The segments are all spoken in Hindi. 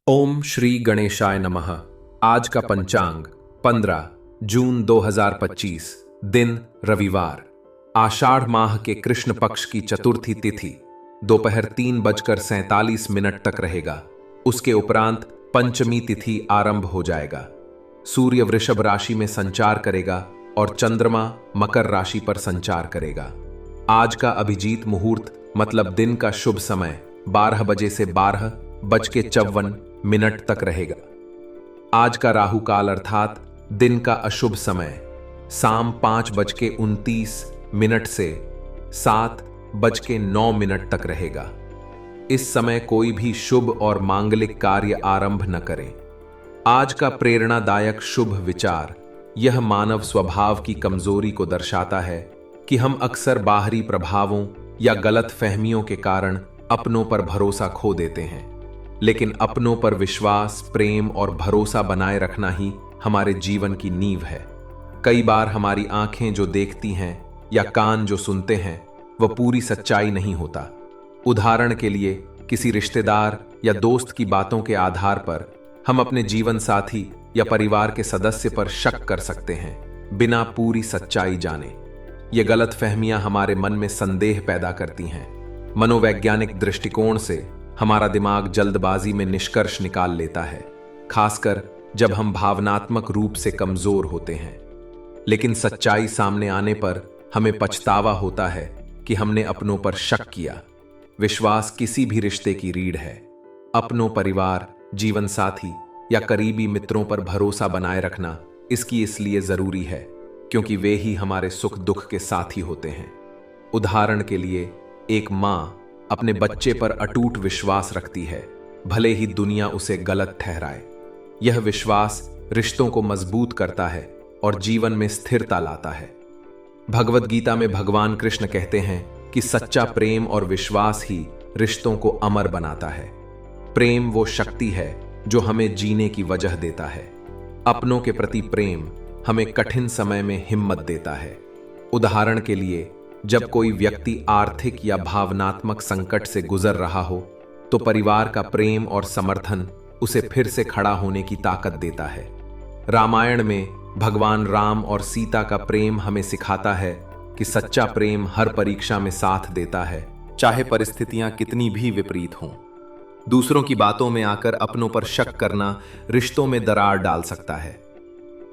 ओम श्री गणेशाय नमः। आज का पंचांग 15 जून 2025, दिन रविवार, आषाढ़ माह के कृष्ण पक्ष की चतुर्थी तिथि दोपहर 3:47 तक रहेगा। उसके उपरांत पंचमी तिथि आरंभ हो जाएगा। सूर्य वृषभ राशि में संचार करेगा और चंद्रमा मकर राशि पर संचार करेगा। आज का अभिजीत मुहूर्त मतलब दिन का शुभ समय 12 बजे से 12:54 तक रहेगा। आज का राहु काल अर्थात दिन का अशुभ समय शाम 5:29 से 7:09 तक रहेगा। इस समय कोई भी शुभ और मांगलिक कार्य आरंभ न करें। आज का प्रेरणादायक शुभ विचार यह मानव स्वभाव की कमजोरी को दर्शाता है कि हम अक्सर बाहरी प्रभावों या गलत फहमियों के कारण अपनों पर भरोसा खो देते हैं, लेकिन अपनों पर विश्वास, प्रेम और भरोसा बनाए रखना ही हमारे जीवन की नींव है। कई बार हमारी आंखें जो देखती हैं या कान जो सुनते हैं वह पूरी सच्चाई नहीं होता। उदाहरण के लिए किसी रिश्तेदार या दोस्त की बातों के आधार पर हम अपने जीवन साथी या परिवार के सदस्य पर शक कर सकते हैं बिना पूरी सच्चाई जाने। ये गलत फहमियां हमारे मन में संदेह पैदा करती हैं। मनोवैज्ञानिक दृष्टिकोण से हमारा दिमाग जल्दबाजी में निष्कर्ष निकाल लेता है, खासकर जब हम भावनात्मक रूप से कमजोर होते हैं। लेकिन सच्चाई सामने आने पर हमें पछतावा होता है कि हमने अपनों पर शक किया। विश्वास किसी भी रिश्ते की रीढ़ है। अपनों, परिवार, जीवन साथी या करीबी मित्रों पर भरोसा बनाए रखना इसकी इसलिए जरूरी है क्योंकि वे ही हमारे सुख दुख के साथी होते हैं। उदाहरण के लिए एक मां अपने बच्चे पर अटूट विश्वास रखती है, भले ही दुनिया उसे गलत ठहराए। यह विश्वास रिश्तों को मजबूत करता है और जीवन में स्थिरता लाता है। भगवद गीता में भगवान कृष्ण कहते हैं कि सच्चा प्रेम और विश्वास ही रिश्तों को अमर बनाता है। प्रेम वो शक्ति है जो हमें जीने की वजह देता है। अपनों के प्रति प्रेम हमें कठिन समय में हिम्मत देता है। उदाहरण के लिए जब कोई व्यक्ति आर्थिक या भावनात्मक संकट से गुजर रहा हो तो परिवार का प्रेम और समर्थन उसे फिर से खड़ा होने की ताकत देता है। रामायण में भगवान राम और सीता का प्रेम हमें सिखाता है कि सच्चा प्रेम हर परीक्षा में साथ देता है, चाहे परिस्थितियां कितनी भी विपरीत हों। दूसरों की बातों में आकर अपनों पर शक करना रिश्तों में दरार डाल सकता है।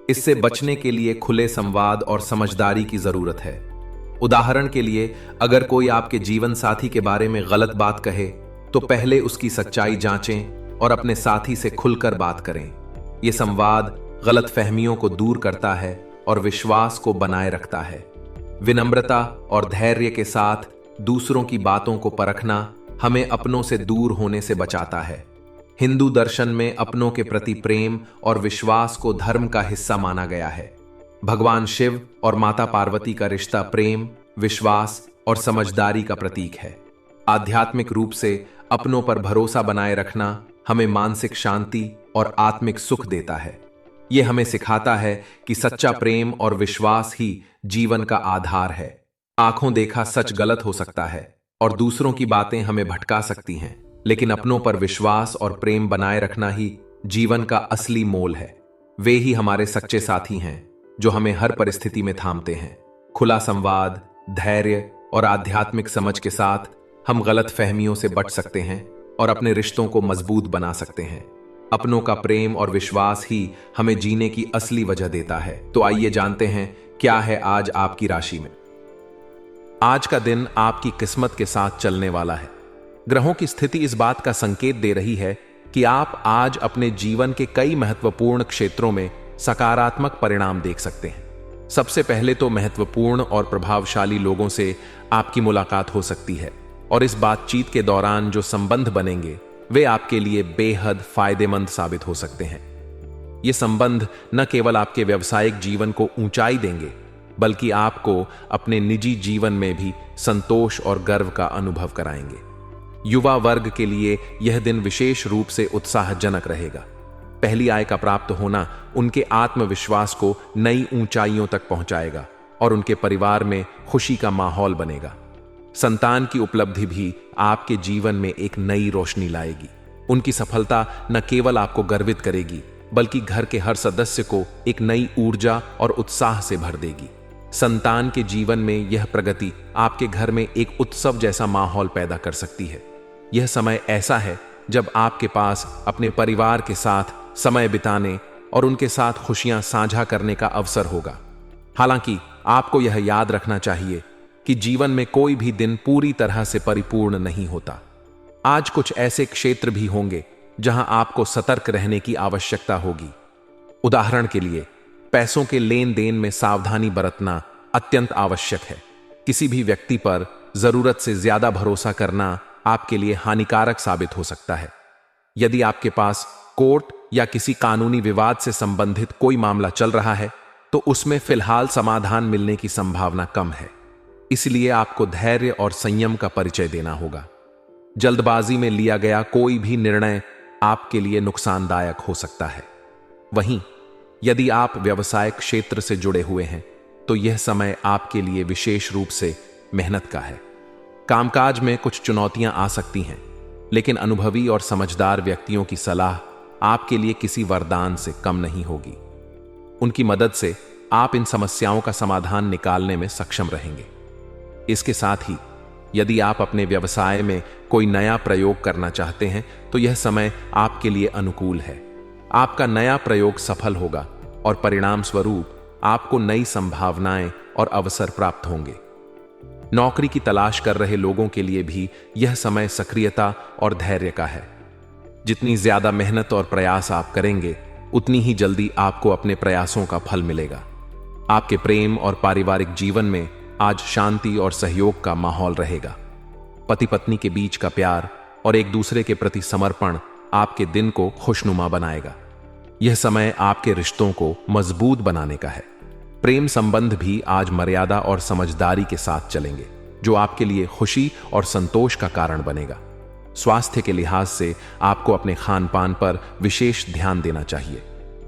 इससे बचने के लिए खुले संवाद और समझदारी की जरूरत है। उदाहरण के लिए अगर कोई आपके जीवन साथी के बारे में गलत बात कहे तो पहले उसकी सच्चाई जांचें और अपने साथी से खुलकर बात करें। यह संवाद गलत फहमियों को दूर करता है और विश्वास को बनाए रखता है। विनम्रता और धैर्य के साथ दूसरों की बातों को परखना हमें अपनों से दूर होने से बचाता है। हिंदू दर्शन में अपनों के प्रति प्रेम और विश्वास को धर्म का हिस्सा माना गया है। भगवान शिव और माता पार्वती का रिश्ता प्रेम, विश्वास और समझदारी का प्रतीक है। आध्यात्मिक रूप से अपनों पर भरोसा बनाए रखना हमें मानसिक शांति और आत्मिक सुख देता है। यह हमें सिखाता है कि सच्चा प्रेम और विश्वास ही जीवन का आधार है। आंखों देखा सच गलत हो सकता है और दूसरों की बातें हमें भटका सकती हैं, लेकिन अपनों पर विश्वास और प्रेम बनाए रखना ही जीवन का असली मोल है। वे ही हमारे सच्चे साथी हैं जो हमें हर परिस्थिति में थामते हैं। खुला संवाद, धैर्य और आध्यात्मिक समझ के साथ हम गलत फहमियों से बच सकते हैं और अपने रिश्तों को मजबूत बना सकते हैं। अपनों का प्रेम और विश्वास ही हमें जीने की असली वजह देता है। तो आइए जानते हैं क्या है आज आपकी राशि में। आज का दिन आपकी किस्मत के साथ चलने वाला है। ग्रहों की स्थिति इस बात का संकेत दे रही है कि आप आज अपने जीवन के कई महत्वपूर्ण क्षेत्रों में सकारात्मक परिणाम देख सकते हैं। सबसे पहले तो महत्वपूर्ण और प्रभावशाली लोगों से आपकी मुलाकात हो सकती है और इस बातचीत के दौरान जो संबंध बनेंगे वे आपके लिए बेहद फायदेमंद साबित हो सकते हैं। ये संबंध न केवल आपके व्यावसायिक जीवन को ऊंचाई देंगे बल्कि आपको अपने निजी जीवन में भी संतोष और गर्व का अनुभव कराएंगे। युवा वर्ग के लिए यह दिन विशेष रूप से उत्साहजनक रहेगा। पहली आय का प्राप्त होना उनके आत्मविश्वास को नई ऊंचाइयों तक पहुंचाएगा और उनके परिवार में खुशी का माहौल बनेगा। संतान की उपलब्धि भी आपके जीवन में एक नई रोशनी लाएगी। उनकी सफलता न केवल आपको गर्वित करेगी बल्कि घर के हर सदस्य को एक नई ऊर्जा और उत्साह से भर देगी। संतान के जीवन में यह प्रगति आपके घर में एक उत्सव जैसा माहौल पैदा कर सकती है। यह समय ऐसा है जब आपके पास अपने परिवार के साथ समय बिताने और उनके साथ खुशियां साझा करने का अवसर होगा। हालांकि आपको यह याद रखना चाहिए कि जीवन में कोई भी दिन पूरी तरह से परिपूर्ण नहीं होता। आज कुछ ऐसे क्षेत्र भी होंगे जहां आपको सतर्क रहने की आवश्यकता होगी। उदाहरण के लिए, पैसों के लेन देन में सावधानी बरतना अत्यंत आवश्यक है। किसी भी व्यक्ति पर जरूरत से ज्यादा भरोसा करना आपके लिए हानिकारक साबित हो सकता है। यदि आपके पास कोर्ट या किसी कानूनी विवाद से संबंधित कोई मामला चल रहा है तो उसमें फिलहाल समाधान मिलने की संभावना कम है। इसलिए आपको धैर्य और संयम का परिचय देना होगा। जल्दबाजी में लिया गया कोई भी निर्णय आपके लिए नुकसानदायक हो सकता है। वहीं यदि आप व्यवसाय क्षेत्र से जुड़े हुए हैं तो यह समय आपके लिए विशेष रूप से मेहनत का है। कामकाज में कुछ चुनौतियां आ सकती हैं, लेकिन अनुभवी और समझदार व्यक्तियों की सलाह आपके लिए किसी वरदान से कम नहीं होगी। उनकी मदद से आप इन समस्याओं का समाधान निकालने में सक्षम रहेंगे। इसके साथ ही यदि आप अपने व्यवसाय में कोई नया प्रयोग करना चाहते हैं तो यह समय आपके लिए अनुकूल है। आपका नया प्रयोग सफल होगा और परिणाम स्वरूप आपको नई संभावनाएं और अवसर प्राप्त होंगे। नौकरी की तलाश कर रहे लोगों के लिए भी यह समय सक्रियता और धैर्य का है। जितनी ज्यादा मेहनत और प्रयास आप करेंगे उतनी ही जल्दी आपको अपने प्रयासों का फल मिलेगा। आपके प्रेम और पारिवारिक जीवन में आज शांति और सहयोग का माहौल रहेगा। पति पत्नी के बीच का प्यार और एक दूसरे के प्रति समर्पण आपके दिन को खुशनुमा बनाएगा। यह समय आपके रिश्तों को मजबूत बनाने का है। प्रेम संबंध भी आज मर्यादा और समझदारी के साथ चलेंगे, जो आपके लिए खुशी और संतोष का कारण बनेगा। स्वास्थ्य के लिहाज से आपको अपने खान पान पर विशेष ध्यान देना चाहिए।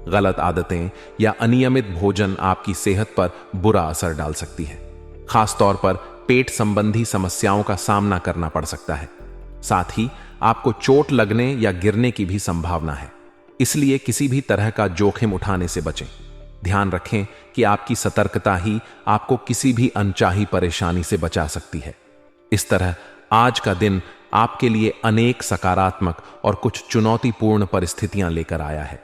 गलत आदतें या अनियमित भोजन आपकी सेहत पर बुरा असर डाल सकती है। खासतौर पर पेट संबंधी समस्याओं का सामना करना पड़ सकता है। साथ ही आपको चोट लगने या गिरने की भी संभावना है, इसलिए किसी भी तरह का जोखिम उठाने से बचें। ध्यान रखें कि आपकी सतर्कता ही आपको किसी भी अनचाही परेशानी से बचा सकती है। इस तरह आज का दिन आपके लिए अनेक सकारात्मक और कुछ चुनौतीपूर्ण परिस्थितियां लेकर आया है।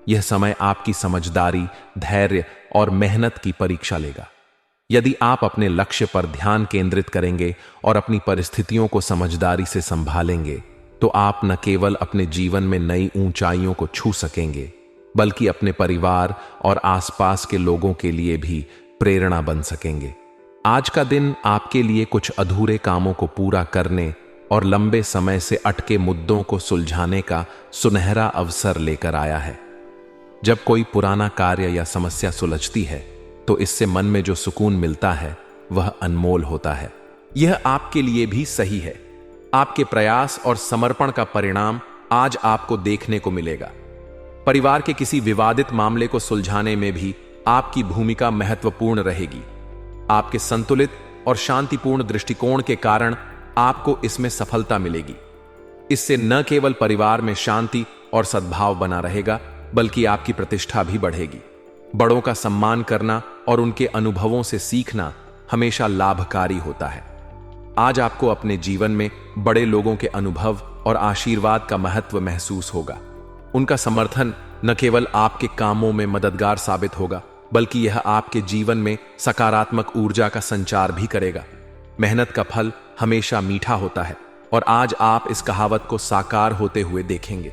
यह समय आपकी समझदारी, धैर्य और मेहनत की परीक्षा लेगा। यदि आप अपने लक्ष्य पर ध्यान केंद्रित करेंगे और अपनी परिस्थितियों को समझदारी से संभालेंगे तो आप न केवल अपने जीवन में नई ऊंचाइयों को छू सकेंगे बल्कि अपने परिवार और आसपास के लोगों के लिए भी प्रेरणा बन सकेंगे। आज का दिन आपके लिए कुछ अधूरे कामों को पूरा करने और लंबे समय से अटके मुद्दों को सुलझाने का सुनहरा अवसर लेकर आया है। जब कोई पुराना कार्य या समस्या सुलझती है तो इससे मन में जो सुकून मिलता है वह अनमोल होता है। यह आपके लिए भी सही है। आपके प्रयास और समर्पण का परिणाम आज आपको देखने को मिलेगा। परिवार के किसी विवादित मामले को सुलझाने में भी आपकी भूमिका महत्वपूर्ण रहेगी। आपके संतुलित और शांतिपूर्ण दृष्टिकोण के कारण आपको इसमें सफलता मिलेगी। इससे न केवल परिवार में शांति और सद्भाव बना रहेगा बल्कि आपकी प्रतिष्ठा भी बढ़ेगी। बड़ों का सम्मान करना और उनके अनुभवों से सीखना हमेशा लाभकारी होता है। आज आपको अपने जीवन में बड़े लोगों के अनुभव और आशीर्वाद का महत्व महसूस होगा। उनका समर्थन न केवल आपके कामों में मददगार साबित होगा बल्कि यह आपके जीवन में सकारात्मक ऊर्जा का संचार भी करेगा। मेहनत का फल हमेशा मीठा होता है और आज आप इस कहावत को साकार होते हुए देखेंगे।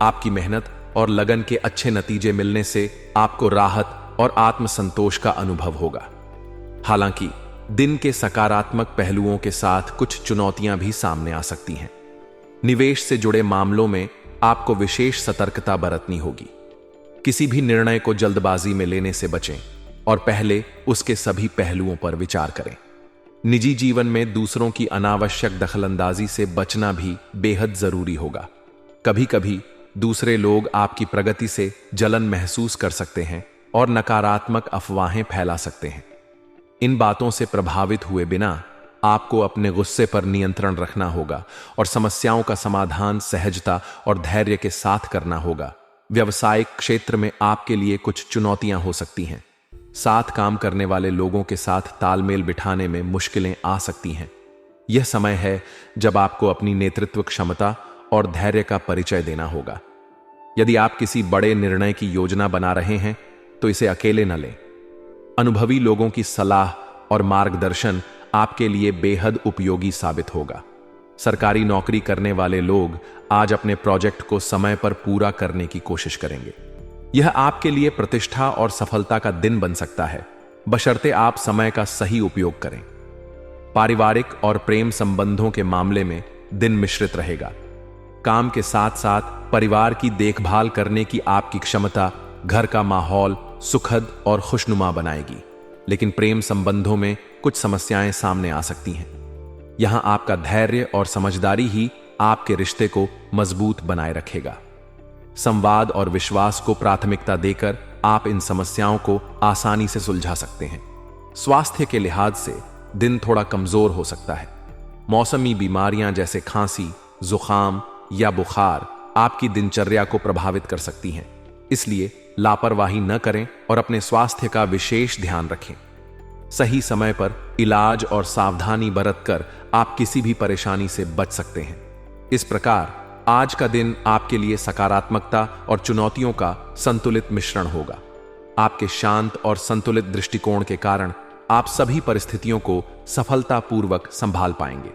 आपकी मेहनत और लगन के अच्छे नतीजे मिलने से आपको राहत और आत्मसंतोष का अनुभव होगा। हालांकि दिन के सकारात्मक पहलुओं के साथ कुछ चुनौतियां भी सामने आ सकती हैं। निवेश से जुड़े मामलों में आपको विशेष सतर्कता बरतनी होगी। किसी भी निर्णय को जल्दबाजी में लेने से बचें और पहले उसके सभी पहलुओं पर विचार करें। निजी जीवन में दूसरों की अनावश्यक दखलंदाजी से बचना भी बेहद जरूरी होगा। कभी कभी दूसरे लोग आपकी प्रगति से जलन महसूस कर सकते हैं और नकारात्मक अफवाहें फैला सकते हैं। इन बातों से प्रभावित हुए बिना आपको अपने गुस्से पर नियंत्रण रखना होगा और समस्याओं का समाधान सहजता और धैर्य के साथ करना होगा। व्यवसायिक क्षेत्र में आपके लिए कुछ चुनौतियां हो सकती हैं। साथ काम करने वाले लोगों के साथ तालमेल बिठाने में मुश्किलें आ सकती हैं। यह समय है जब आपको अपनी नेतृत्व क्षमता और धैर्य का परिचय देना होगा। यदि आप किसी बड़े निर्णय की योजना बना रहे हैं तो इसे अकेले न लें। अनुभवी लोगों की सलाह और मार्गदर्शन आपके लिए बेहद उपयोगी साबित होगा। सरकारी नौकरी करने वाले लोग आज अपने प्रोजेक्ट को समय पर पूरा करने की कोशिश करेंगे। यह आपके लिए प्रतिष्ठा और सफलता का दिन बन सकता है, बशर्ते आप समय का सही उपयोग करें। पारिवारिक और प्रेम संबंधों के मामले में दिन मिश्रित रहेगा। काम के साथ साथ परिवार की देखभाल करने की आपकी क्षमता घर का माहौल सुखद और खुशनुमा बनाएगी, लेकिन प्रेम संबंधों में कुछ समस्याएं सामने आ सकती हैं। यहां आपका धैर्य और समझदारी ही आपके रिश्ते को मजबूत बनाए रखेगा। संवाद और विश्वास को प्राथमिकता देकर आप इन समस्याओं को आसानी से सुलझा सकते हैं। स्वास्थ्य के लिहाज से दिन थोड़ा कमजोर हो सकता है। मौसमी बीमारियां जैसे खांसी, जुकाम या बुखार आपकी दिनचर्या को प्रभावित कर सकती हैं, इसलिए लापरवाही न करें और अपने स्वास्थ्य का विशेष ध्यान रखें। सही समय पर इलाज और सावधानी बरतकर आप किसी भी परेशानी से बच सकते हैं। इस प्रकार आज का दिन आपके लिए सकारात्मकता और चुनौतियों का संतुलित मिश्रण होगा। आपके शांत और संतुलित दृष्टिकोण के कारण आप सभी परिस्थितियों को सफलतापूर्वक संभाल पाएंगे।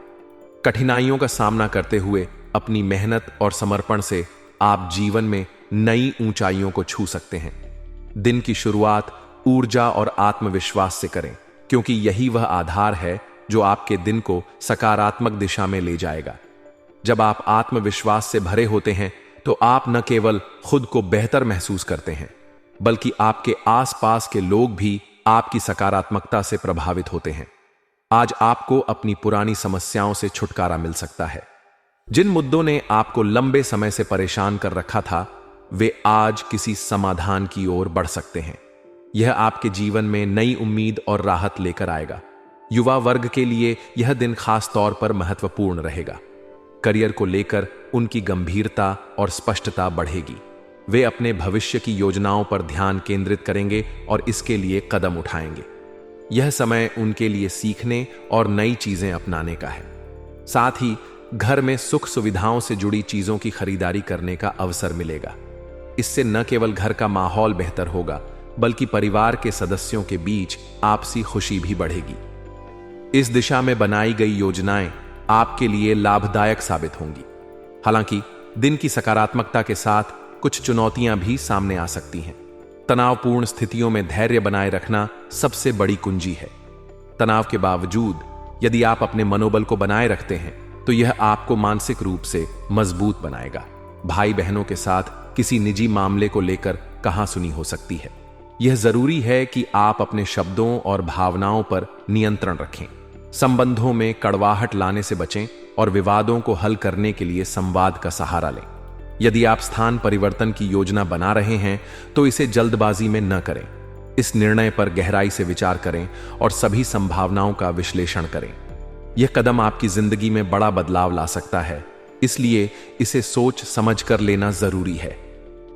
कठिनाइयों का सामना करते हुए अपनी मेहनत और समर्पण से आप जीवन में नई ऊंचाइयों को छू सकते हैं। दिन की शुरुआत ऊर्जा और आत्मविश्वास से करें, क्योंकि यही वह आधार है जो आपके दिन को सकारात्मक दिशा में ले जाएगा। जब आप आत्मविश्वास से भरे होते हैं तो आप न केवल खुद को बेहतर महसूस करते हैं, बल्कि आपके आसपास के लोग भी आपकी सकारात्मकता से प्रभावित होते हैं। आज आपको अपनी पुरानी समस्याओं से छुटकारा मिल सकता है। जिन मुद्दों ने आपको लंबे समय से परेशान कर रखा था, वे आज किसी समाधान की ओर बढ़ सकते हैं। यह आपके जीवन में नई उम्मीद और राहत लेकर आएगा। युवा वर्ग के लिए यह दिन खास तौर पर महत्वपूर्ण रहेगा। करियर को लेकर उनकी गंभीरता और स्पष्टता बढ़ेगी। वे अपने भविष्य की योजनाओं पर ध्यान केंद्रित करेंगे और इसके लिए कदम उठाएंगे। यह समय उनके लिए सीखने और नई चीजें अपनाने का है। साथ ही घर में सुख सुविधाओं से जुड़ी चीजों की खरीदारी करने का अवसर मिलेगा। इससे न केवल घर का माहौल बेहतर होगा, बल्कि परिवार के सदस्यों के बीच आपसी खुशी भी बढ़ेगी। इस दिशा में बनाई गई योजनाएं आपके लिए लाभदायक साबित होंगी। हालांकि दिन की सकारात्मकता के साथ कुछ चुनौतियां भी सामने आ सकती हैं। तनावपूर्ण स्थितियों में धैर्य बनाए रखना सबसे बड़ी कुंजी है। तनाव के बावजूद यदि आप अपने मनोबल को बनाए रखते हैं तो यह आपको मानसिक रूप से मजबूत बनाएगा। भाई बहनों के साथ किसी निजी मामले को लेकर कहासुनी हो सकती है। यह जरूरी है कि आप अपने शब्दों और भावनाओं पर नियंत्रण रखें। संबंधों में कड़वाहट लाने से बचें और विवादों को हल करने के लिए संवाद का सहारा लें। यदि आप स्थान परिवर्तन की योजना बना रहे हैं तो इसे जल्दबाजी में न करें। इस निर्णय पर गहराई से विचार करें और सभी संभावनाओं का विश्लेषण करें। यह कदम आपकी जिंदगी में बड़ा बदलाव ला सकता है, इसलिए इसे सोच समझ कर लेना जरूरी है।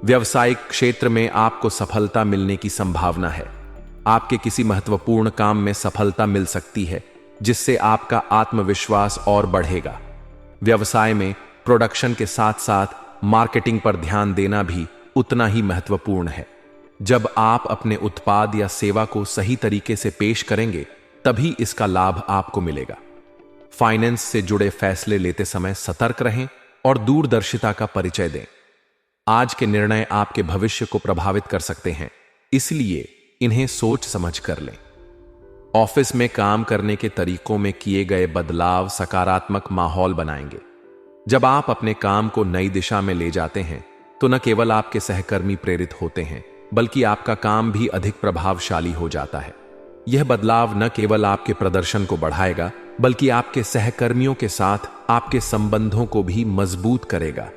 व्यावसायिक क्षेत्र में आपको सफलता मिलने की संभावना है। आपके किसी महत्वपूर्ण काम में सफलता मिल सकती है, जिससे आपका आत्मविश्वास और बढ़ेगा। व्यवसाय में प्रोडक्शन के साथ साथ मार्केटिंग पर ध्यान देना भी उतना ही महत्वपूर्ण है। जब आप अपने उत्पाद या सेवा को सही तरीके से पेश करेंगे, तभी इसका लाभ आपको मिलेगा। फाइनेंस से जुड़े फैसले लेते समय सतर्क रहें और दूरदर्शिता का परिचय दें। आज के निर्णय आपके भविष्य को प्रभावित कर सकते हैं, इसलिए इन्हें सोच समझ कर लें। ऑफिस में काम करने के तरीकों में किए गए बदलाव सकारात्मक माहौल बनाएंगे। जब आप अपने काम को नई दिशा में ले जाते हैं तो न केवल आपके सहकर्मी प्रेरित होते हैं, बल्कि आपका काम भी अधिक प्रभावशाली हो जाता है। यह बदलाव न केवल आपके प्रदर्शन को बढ़ाएगा, बल्कि आपके सहकर्मियों के साथ आपके संबंधों को भी मजबूत करेगा।